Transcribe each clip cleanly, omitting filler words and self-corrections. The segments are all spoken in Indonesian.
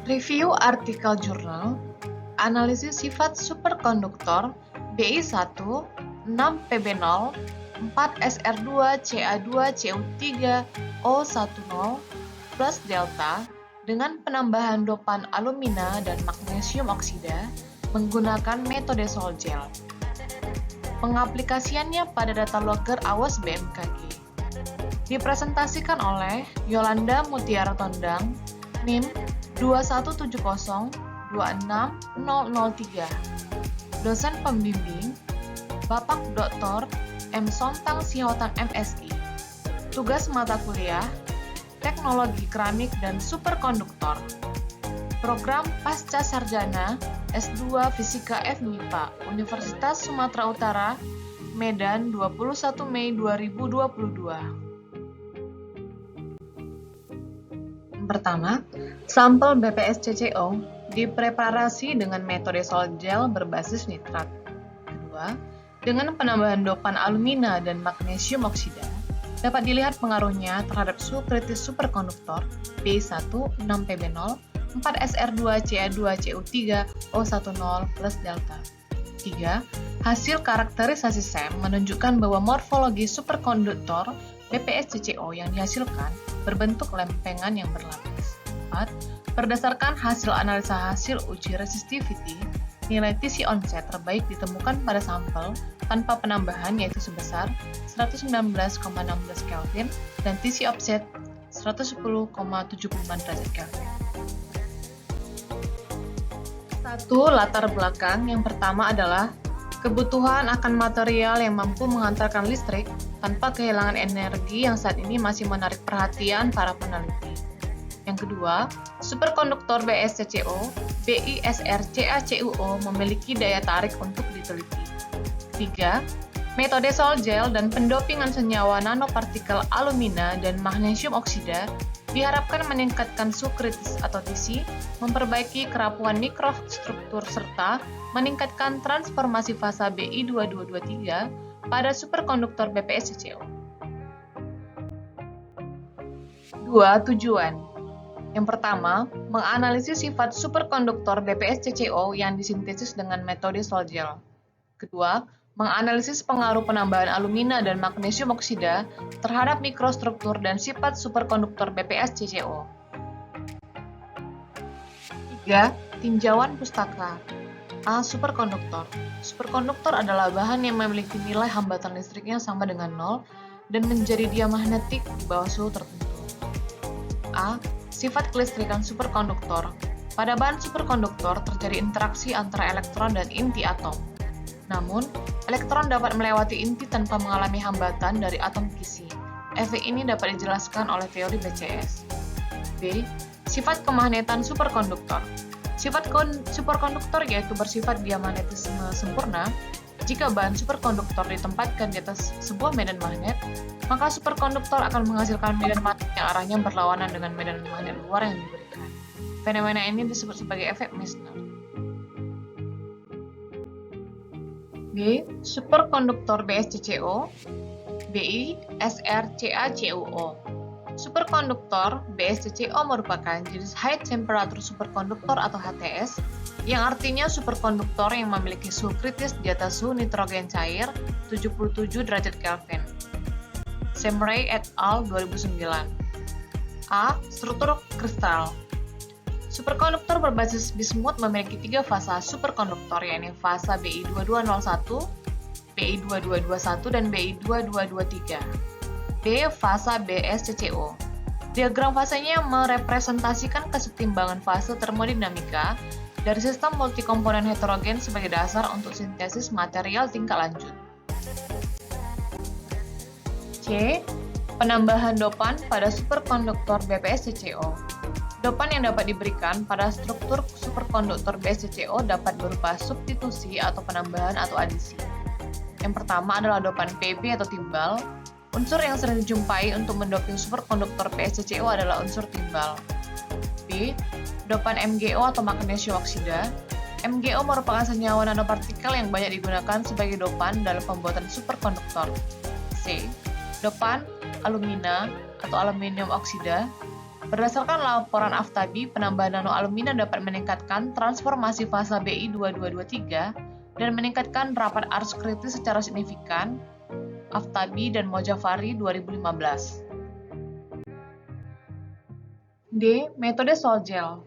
Review artikel jurnal, analisis sifat superkonduktor Bi1, 6Pb0, 4Sr2 Ca2 Cu3 O10 plus delta dengan penambahan dopan alumina dan magnesium oksida menggunakan metode Sol-Gel. Pengaplikasiannya pada data logger awas BMKG. Dipresentasikan oleh Yolanda Mutiara Tondang, NIM 217026003. Dosen pembimbing Bapak Dr. M. Sontang Sihotan MSI. Tugas mata kuliah Teknologi Keramik dan Superkonduktor. Program Pasca Sarjana S2 Fisika FMIPA Universitas Sumatera Utara, Medan 21 Mei 2022. Pertama, sampel BPS-CCO dipreparasi dengan metode Sol-Gel berbasis nitrat. Kedua, dengan penambahan dopan alumina dan magnesium oksida, dapat dilihat pengaruhnya terhadap suhu kritis superkonduktor Bi1, 6Pb0, 4Sr2 Ca2 Cu3 O10 plus delta. 3. Hasil karakterisasi SEM menunjukkan bahwa morfologi superkonduktor BPS-CCO yang dihasilkan berbentuk lempengan yang berlapis. 4. Berdasarkan hasil analisa hasil uji resistivity, nilai TC onset terbaik ditemukan pada sampel tanpa penambahan yaitu sebesar 119,16 Kelvin dan TC offset 110,75 derajat Kelvin. 1. Latar belakang yang pertama adalah kebutuhan akan material yang mampu mengantarkan listrik tanpa kehilangan energi yang saat ini masih menarik perhatian para peneliti. Yang kedua, superkonduktor BS-CCO, BISR-CaCuO memiliki daya tarik untuk diteliti. 3. Metode Sol-Gel dan pendopingan senyawa nanopartikel alumina dan magnesium oksida diharapkan meningkatkan suhu kritis atau TC, memperbaiki kerapuhan mikrostruktur serta meningkatkan transformasi fasa Bi2223 pada superkonduktor BPS-CCO. 2. Tujuan. Yang pertama, menganalisis sifat superkonduktor BPS-CCO yang disintesis dengan metode Sol-Gel. Kedua, menganalisis pengaruh penambahan alumina dan magnesium oksida terhadap mikrostruktur dan sifat superkonduktor BPS-CCO. 3. Tinjauan pustaka. A. Superkonduktor. Superkonduktor adalah bahan yang memiliki nilai hambatan listriknya sama dengan 0 dan menjadi diamagnetik di bawah suhu tertentu. A. Sifat kelistrikan superkonduktor. Pada bahan superkonduktor terjadi interaksi antara elektron dan inti atom. Namun, elektron dapat melewati inti tanpa mengalami hambatan dari atom kisi. Efek ini dapat dijelaskan oleh teori BCS. B. Sifat kemagnetan superkonduktor. Sifat superkonduktor yaitu bersifat diamagnetisme sempurna. Jika bahan superkonduktor ditempatkan di atas sebuah medan magnet, maka superkonduktor akan menghasilkan medan magnet yang arahnya berlawanan dengan medan magnet luar yang diberikan. Fenomena ini disebut sebagai efek Meissner. B. Superkonduktor BS-CCO, BISR-CaCuO. Superkonduktor BS-CCO merupakan jenis high temperature superkonduktor atau HTS, yang artinya superkonduktor yang memiliki suhu kritis di atas suhu nitrogen cair 77 derajat Kelvin. Semrey et al. 2009. A. Struktur kristal. Superkonduktor berbasis bismut memiliki 3 fasa superkonduktor, yaitu fasa Bi2201, Bi2221, dan Bi2223. D. Fasa BS-CCO. Diagram fasenya merepresentasikan kesetimbangan fase termodinamika dari sistem multikomponen heterogen sebagai dasar untuk sintesis material tingkat lanjut. C. Penambahan dopan pada superkonduktor BPS-CCO. Dopan yang dapat diberikan pada struktur superkonduktor BS-CCO dapat berupa substitusi atau penambahan atau adisi. Yang pertama adalah dopan Pb atau timbal. Unsur yang sering dijumpai untuk mendoping superkonduktor BS-CCO adalah unsur timbal. B. Dopan MgO atau magnesium oksida. MgO merupakan senyawa nanopartikel yang banyak digunakan sebagai dopan dalam pembuatan superkonduktor. C. Dopan alumina atau aluminium oksida. Berdasarkan laporan Aftabi, penambahan nanoalumina dapat meningkatkan transformasi fasa BI 2223 dan meningkatkan rapat arus kritis secara signifikan. Aftabi dan Mojafari 2015. D. Metode Sol-Gel.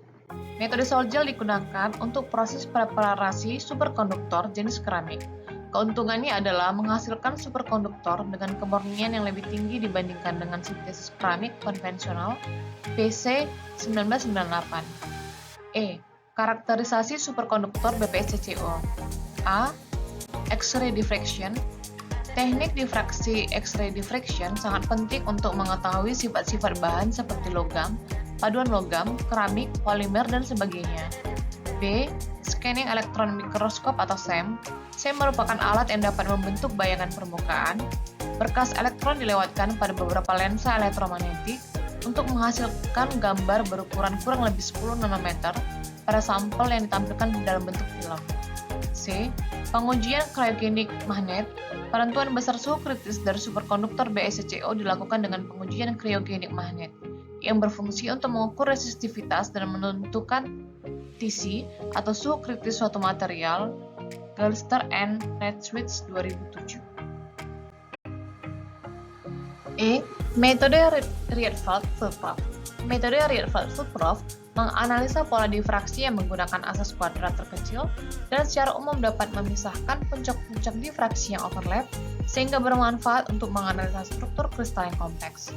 Metode Sol-Gel digunakan untuk proses preparasi superkonduktor jenis keramik. Keuntungannya adalah menghasilkan superkonduktor dengan kemurnian yang lebih tinggi dibandingkan dengan sintesis keramik konvensional PC 1998. E. Karakterisasi superkonduktor BPS-CCO. A. X-ray diffraction. Teknik difraksi X-ray diffraction sangat penting untuk mengetahui sifat-sifat bahan seperti logam, paduan logam, keramik, polimer, dan sebagainya. B. Scanning elektron mikroskop atau SEM. SEM merupakan alat yang dapat membentuk bayangan permukaan. Berkas elektron dilewatkan pada beberapa lensa elektromagnetik untuk menghasilkan gambar berukuran kurang lebih 10 nanometer pada sampel yang ditampilkan dalam bentuk film. C. Pengujian kriogenik magnet. Penentuan besar suhu kritis dari superkonduktor BSCCO dilakukan dengan pengujian kriogenik magnet yang berfungsi untuk mengukur resistivitas dan menentukan TC atau suhu kritis suatu material. Galster and Redswitz 2007. E. Metode Rietveld-Fulprof. Metode Rietveld-Fulprof menganalisa pola difraksi yang menggunakan asas kuadrat terkecil dan secara umum dapat memisahkan puncak-puncak difraksi yang overlap sehingga bermanfaat untuk menganalisa struktur kristal yang kompleks.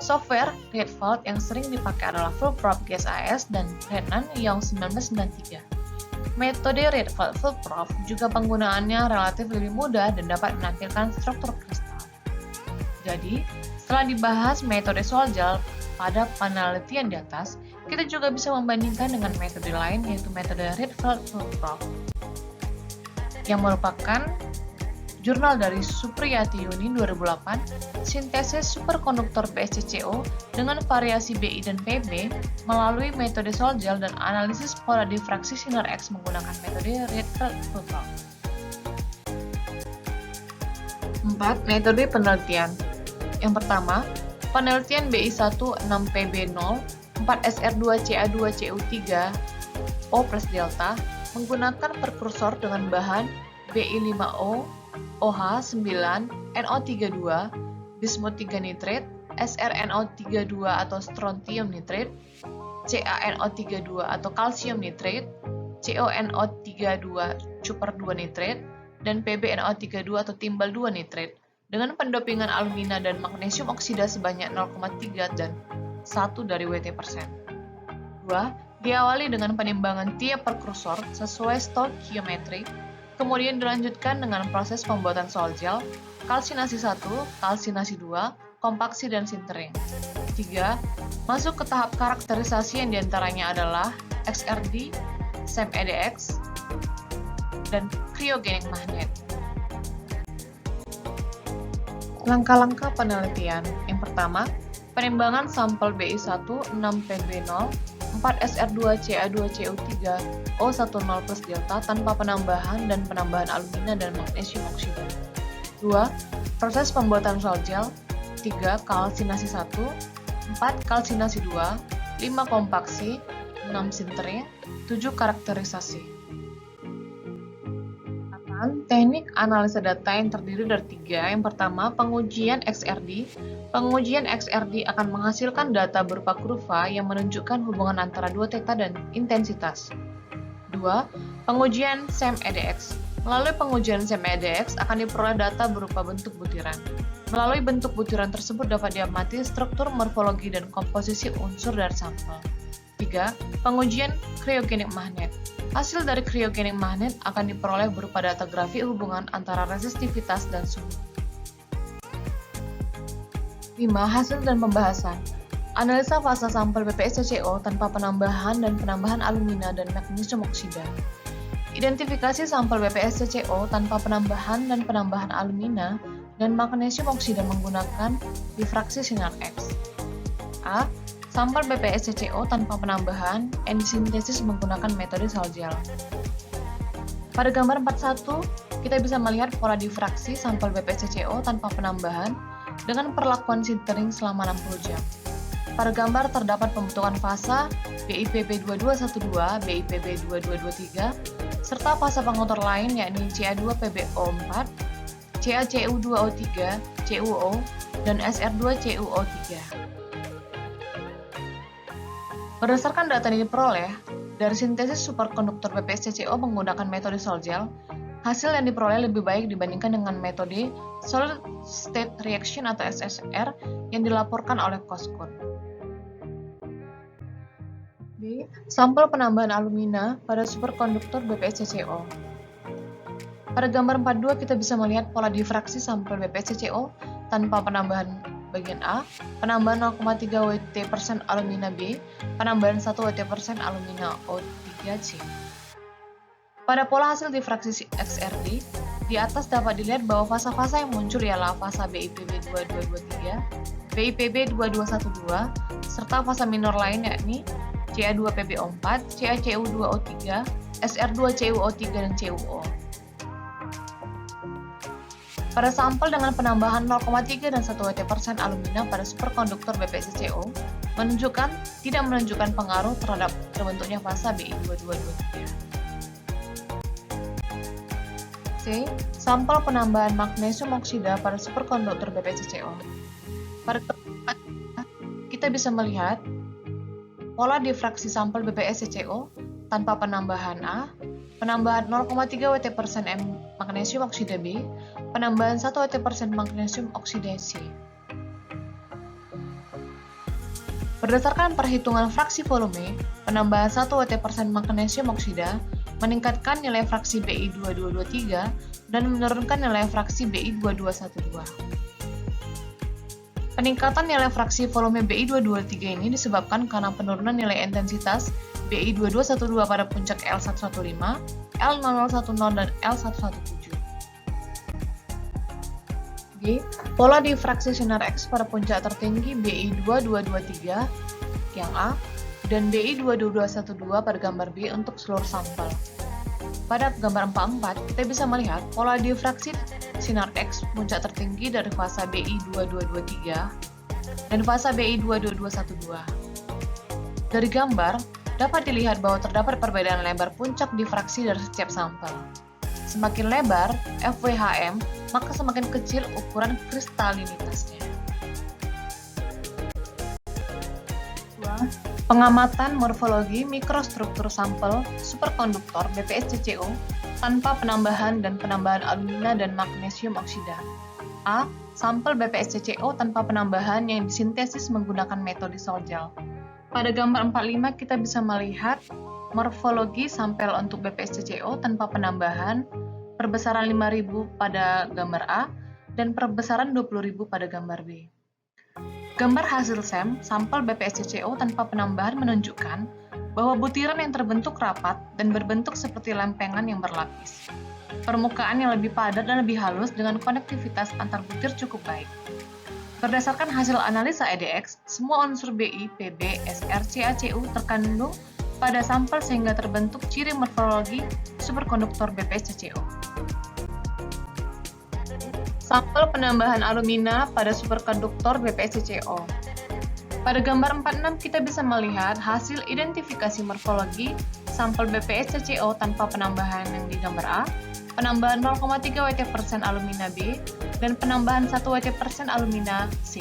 Software Rietveld yang sering dipakai adalah Fulprof GSAS dan Brennan Young 1993. Metode Rietveld-Fulprof juga penggunaannya relatif lebih mudah dan dapat menampilkan struktur kristal. Jadi, setelah dibahas metode Sol-Gel pada penelitian di atas, kita juga bisa membandingkan dengan metode lain yaitu metode Rietveld-Fulprof yang merupakan jurnal dari Supriyati Yuni 2008, sintesis superkonduktor BSCCO dengan variasi BI dan PB melalui metode Sol-Gel dan analisis pola difraksi sinar X menggunakan metode Rietveld-Fulprof. 4. Metode penelitian. Yang pertama, penelitian BI1 6PB0 4SR2CA2CU3O plus delta menggunakan prekursor dengan bahan BI5O, OH9, NO32, bismut 3 nitrit, SrNO32 atau strontium nitrit, CaNO32 atau kalsium nitrit, CoNO32 cuper 2 nitrit, dan PbNO32 atau timbal 2 nitrit dengan pendopingan alumina dan magnesium oksida sebanyak 0,3 dan 1 dari Wt%. 2. Diawali dengan penimbangan tiap prekursor sesuai stoikiometri, kemudian dilanjutkan dengan proses pembuatan Sol-Gel, kalsinasi 1, kalsinasi 2, kompaksi dan sintering. 3. Masuk ke tahap karakterisasi yang diantaranya adalah XRD, SEM-EDX, dan kriogenik magnet. Langkah-langkah penelitian. Yang pertama, penimbangan sampel BI1 6PB0 4SR2CA2CU3O10 plus delta tanpa penambahan dan penambahan alumina dan magnesium oksida. 2. Proses pembuatan Sol-Gel. 3. Kalsinasi 1, 4. Kalsinasi 2, 5. Kompaksi, 6. Sintering, 7. Karakterisasi. Teknik analisa data yang terdiri dari 3. Yang pertama, pengujian XRD. Pengujian XRD akan menghasilkan data berupa kurva yang menunjukkan hubungan antara dua theta dan intensitas. 2. Pengujian SEM-EDX. Melalui pengujian SEM-EDX akan diperoleh data berupa bentuk butiran. Melalui bentuk butiran tersebut dapat diamati struktur, morfologi, dan komposisi unsur dari sampel. 3. Pengujian kriogenik magnet. Hasil dari kriogenik magnet akan diperoleh berupa data grafik hubungan antara resistivitas dan suhu. 5. Hasil dan pembahasan. Analisa fasa sampel BPS-CCO tanpa penambahan dan penambahan alumina dan magnesium oksida. Identifikasi sampel BPS-CCO tanpa penambahan dan penambahan alumina dan magnesium oksida menggunakan difraksi sinar X. A. Sampel BPS-CCO tanpa penambahan and sintesis menggunakan metode Sol-Gel. Pada gambar 41, kita bisa melihat pola difraksi sampel BPS-CCO tanpa penambahan dengan perlakuan sintering selama 60 jam. pada gambar terdapat pembentukan fasa BIPB 2212, BIPB 2223, serta fasa pengotor lain yakni Ca2PbO4, CaCu2O3, CuO, dan SR2CuO3. Berdasarkan data yang diperoleh dari sintesis superkonduktor BPS-CCO menggunakan metode Sol-Gel, hasil yang diperoleh lebih baik dibandingkan dengan metode Solid State Reaction atau SSR yang dilaporkan oleh Coscote. B. Sampel penambahan alumina pada superkonduktor BPS-CCO. Pada gambar 42 kita bisa melihat pola difraksi sampel BPS-CCO tanpa penambahan bagian A, penambahan 0,3 Wt% alumina B, penambahan 1 Wt% alumina O3C. Pada pola hasil difraksi XRD, di atas dapat dilihat bahwa fasa-fasa yang muncul ialah fasa BIPB 2223, BIPB 2212, serta fasa minor lain yakni Ca2PbO4, CaCu2O3, SR2CuO3, dan CuO. Pada sampel dengan penambahan 0,3 dan 1 Wt% alumina pada superkonduktor BPS-CCO tidak menunjukkan pengaruh terhadap terbentuknya fasa Bi2223. C. Sampel penambahan magnesium oksida pada superkonduktor BPS-CCO. Pada tempat kita bisa melihat pola difraksi sampel BPS-CCO tanpa penambahan A, penambahan 0,3 Wt% magnesium oksida B, penambahan 1 Wt% magnesium oksida C. Berdasarkan perhitungan fraksi volume, penambahan 1 Wt% magnesium oksida meningkatkan nilai fraksi Bi2223 dan menurunkan nilai fraksi Bi2212. Peningkatan nilai fraksi volume Bi223 ini disebabkan karena penurunan nilai intensitas Bi2212 pada puncak L115, L0010, dan L117. G. Pola difraksi sinar X pada puncak tertinggi Bi2223 yang A dan Bi2212 pada gambar B untuk seluruh sampel. Pada gambar 44, kita bisa melihat pola difraksi sinar X puncak tertinggi dari fasa Bi2223 dan fasa Bi2212. Dari gambar, dapat dilihat bahwa terdapat perbedaan lebar puncak difraksi dari setiap sampel. Semakin lebar FWHM, maka semakin kecil ukuran kristalinitasnya. Pengamatan morfologi mikrostruktur sampel superkonduktor BPS-CCO tanpa penambahan dan penambahan alumina dan magnesium oksida. A. Sampel BPS-CCO tanpa penambahan yang disintesis menggunakan metode Sol-Gel. Pada gambar 45 kita bisa melihat morfologi sampel untuk BPS-CCO tanpa penambahan perbesaran 5000 pada gambar A dan perbesaran 20000 pada gambar B. Gambar hasil SEM sampel BPS-CCO tanpa penambahan menunjukkan bahwa butiran yang terbentuk rapat dan berbentuk seperti lempengan yang berlapis. Permukaan yang lebih padat dan lebih halus dengan konektivitas antar butir cukup baik. Berdasarkan hasil analisa EDX, semua unsur Bi, Pb, Sr, Ca, Cu terkandung pada sampel sehingga terbentuk ciri morfologi superkonduktor BPS-CCO. Sampel penambahan alumina pada superkonduktor BPS-CCO. Pada gambar 46 kita bisa melihat hasil identifikasi morfologi sampel BPS-CCO tanpa penambahan yang di gambar A, penambahan 0,3 Wt% alumina B, dan penambahan 1 Wt% alumina C.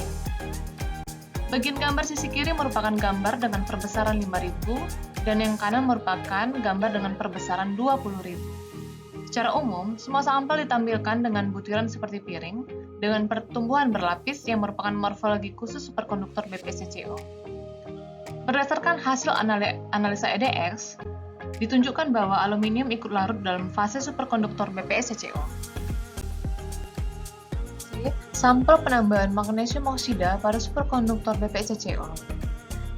Bagian gambar sisi kiri merupakan gambar dengan perbesaran 5000 dan yang kanan merupakan gambar dengan perbesaran 20000. Secara umum, semua sampel ditampilkan dengan butiran seperti piring dengan pertumbuhan berlapis yang merupakan morfologi khusus superkonduktor BPS-CCO. Berdasarkan hasil analisa EDX, ditunjukkan bahwa aluminium ikut larut dalam fase superkonduktor BPS-CCO. Sampel penambahan magnesium oksida pada superkonduktor BPS-CCO.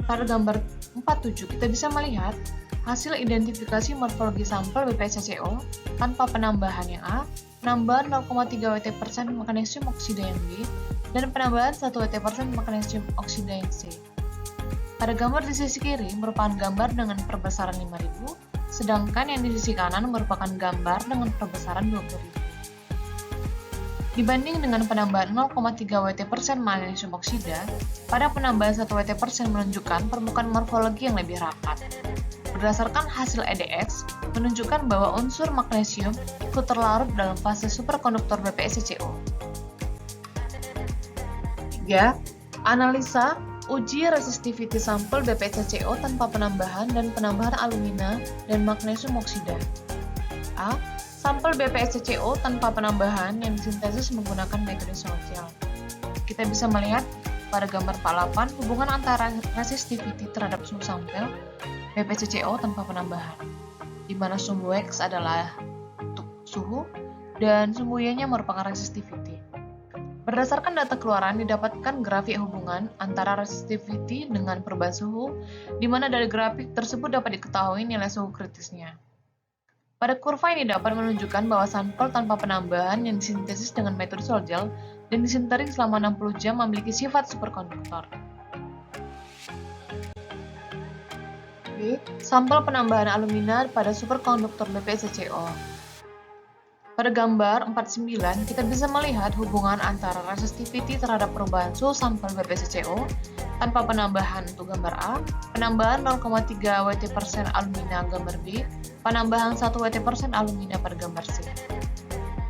Pada gambar 47 kita bisa melihat hasil identifikasi morfologi sampel BPS-CCO tanpa penambahan yang A, penambahan 0,3 Wt% magnesium oksida yang B, dan penambahan 1 Wt% magnesium oksida yang C. Pada gambar di sisi kiri merupakan gambar dengan perbesaran 5000, sedangkan yang di sisi kanan merupakan gambar dengan perbesaran 20000. dibanding dengan penambahan 0,3 Wt% magnesium oksida, pada penambahan 1 Wt% menunjukkan permukaan morfologi yang lebih rapat. Berdasarkan hasil EDX, menunjukkan bahwa unsur magnesium ikut terlarut dalam fase superkonduktor BPS-CCO. 3. Analisa uji resistivity sampel BPS-CCO tanpa penambahan dan penambahan alumina dan magnesium oksida. A. Sampel BPS-CCO tanpa penambahan yang disintesis menggunakan metode Sol-Gel. Kita bisa melihat pada gambar 48 hubungan antara resistivity terhadap suhu sampel BPS-CCO tanpa penambahan, di mana sumbu X adalah untuk suhu dan sumbu Y-nya merupakan resistivity. Berdasarkan data keluaran, didapatkan grafik hubungan antara resistivity dengan perubahan suhu, di mana dari grafik tersebut dapat diketahui nilai suhu kritisnya. Pada kurva ini dapat menunjukkan bahwa sampel tanpa penambahan yang disintesis dengan metode Sol-Gel dan disintering selama 60 jam memiliki sifat superkonduktor. B. Sampel penambahan alumina pada superkonduktor BPS-CCO. Pada gambar 49, kita bisa melihat hubungan antara resistivity terhadap perubahan suhu sampel BPS-CCO tanpa penambahan untuk gambar A, penambahan 0,3 Wt% alumina gambar B, penambahan 1 Wt% alumina pada gambar C.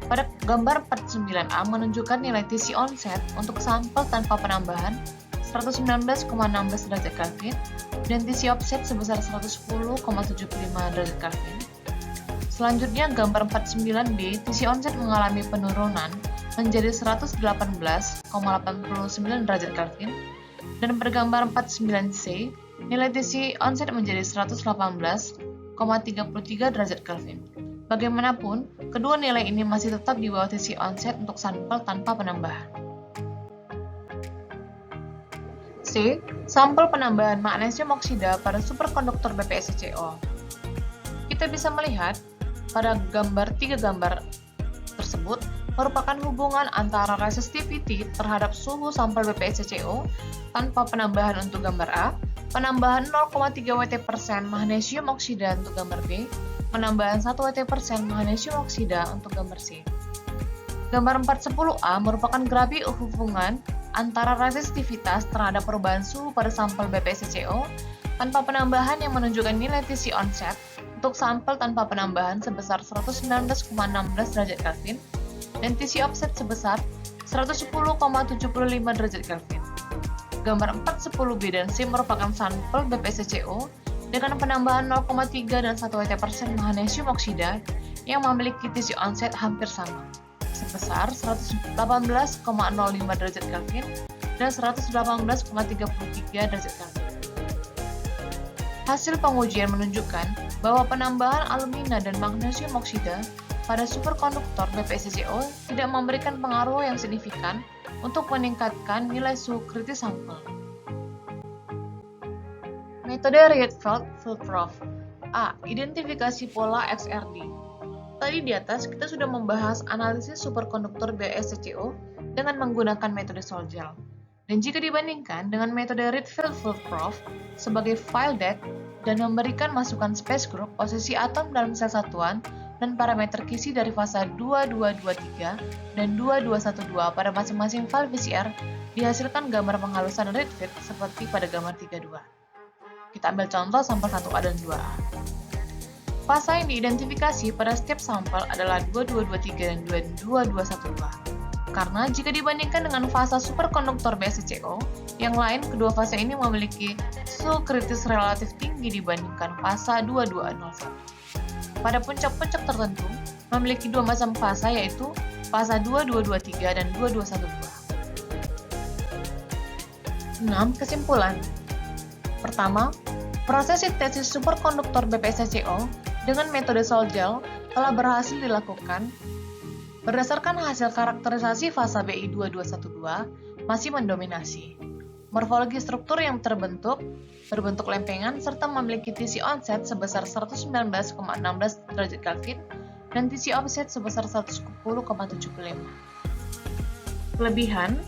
Pada gambar 49A menunjukkan nilai TC onset untuk sampel tanpa penambahan 119,16 derajat Kelvin dan TC offset sebesar 110,75 derajat Kelvin. Selanjutnya, gambar 49B, TC onset mengalami penurunan menjadi 118,89 derajat Kelvin, dan pada gambar 49C, nilai TC onset menjadi 118,33 derajat Kelvin. Bagaimanapun, kedua nilai ini masih tetap di bawah TC onset untuk sampel tanpa penambahan. C. Sampel penambahan magnesium oksida pada superkonduktor BPS-CCO. Kita bisa melihat pada tiga gambar tersebut merupakan hubungan antara resistivity terhadap suhu sampel BPS-CCO tanpa penambahan untuk gambar A, penambahan 0,3 Wt% magnesium oksida untuk gambar B, penambahan 1 Wt% magnesium oksida untuk gambar C. Gambar 410A merupakan grafik hubungan antara resistivitas terhadap perubahan suhu pada sampel BPS-CCO tanpa penambahan yang menunjukkan nilai TC onset untuk sampel tanpa penambahan sebesar 119,16 derajat Kelvin dan TC offset sebesar 110,75 derajat Kelvin. Gambar 410B dan C merupakan sampel BPS-CCO dengan penambahan 0,3 dan 1 Wt% magnesium oksida yang memiliki TC onset hampir sama, sebesar 118,05 derajat Kelvin dan 118,33 derajat Kelvin. Hasil pengujian menunjukkan bahwa penambahan alumina dan magnesium oksida pada superkonduktor BPS-CCO tidak memberikan pengaruh yang signifikan untuk meningkatkan nilai suhu kritis sampel. Metode Rietveld-Filtroff. A. Identifikasi pola XRD. Tadi di atas kita sudah membahas analisis superkonduktor BPS-CCO dengan menggunakan metode Sol-Gel. Dan jika dibandingkan dengan metode Rietveld-Filtroff sebagai file depth dan memberikan masukan space group, posisi atom dalam sel satuan, dan parameter kisi dari fasa 2223 dan 2212 pada masing-masing file VCR, dihasilkan gambar penghalusan Rietveld seperti pada gambar 32. Kita ambil contoh sampel 1A dan 2A. Fasa yang diidentifikasi pada setiap sampel adalah 2223 dan 2212. Karena jika dibandingkan dengan fasa superkonduktor BPS-CCO, yang lain kedua fasa ini memiliki suhu kritis relatif tinggi dibandingkan fasa 2201. Pada puncak-puncak tertentu, memiliki dua macam fasa yaitu fasa 2223 dan 2212. 6. Kesimpulan. Pertama, proses sintesis superkonduktor BPS-CCO dengan metode Sol-Gel telah berhasil dilakukan. Berdasarkan hasil karakterisasi fasa BI2212 masih mendominasi. Morfologi struktur yang berbentuk lempengan serta memiliki TC onset sebesar 119,16 derajat Kelvin dan TC offset sebesar 110,75. Kelebihan,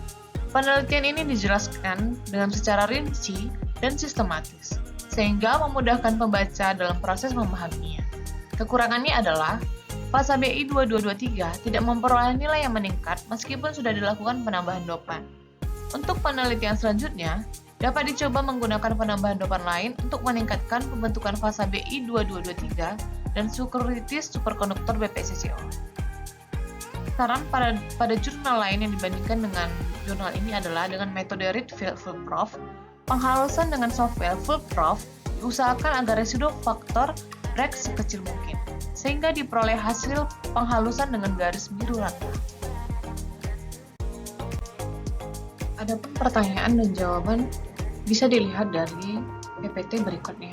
penelitian ini dijelaskan dengan secara rinci dan sistematis, sehingga memudahkan pembaca dalam proses memahaminya. Kekurangannya adalah fase BI 2223 tidak memperoleh nilai yang meningkat meskipun sudah dilakukan penambahan dopan. Untuk penelitian selanjutnya, dapat dicoba menggunakan penambahan dopan lain untuk meningkatkan pembentukan fase BI 2223 dan securities superkonduktor BPSCCO. Saran pada jurnal lain yang dibandingkan dengan jurnal ini adalah dengan metode Rietveld-Fulprof, penghalusan dengan software Fulprof diusahakan agar residu faktor Bragg sekecil mungkin, sehingga diperoleh hasil penghalusan dengan garis biru rata. Adapun pertanyaan dan jawaban bisa dilihat dari PPT berikutnya.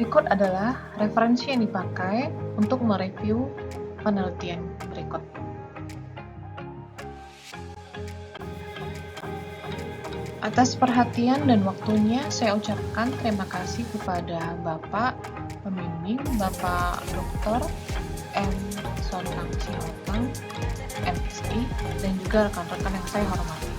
Berikut adalah referensi yang dipakai untuk mereview penelitian berikut. Atas perhatian dan waktunya, saya ucapkan terima kasih kepada Bapak Pembimbing, Bapak Dr. M. Sonang Sihotan, MSI, dan juga rekan-rekan yang saya hormati.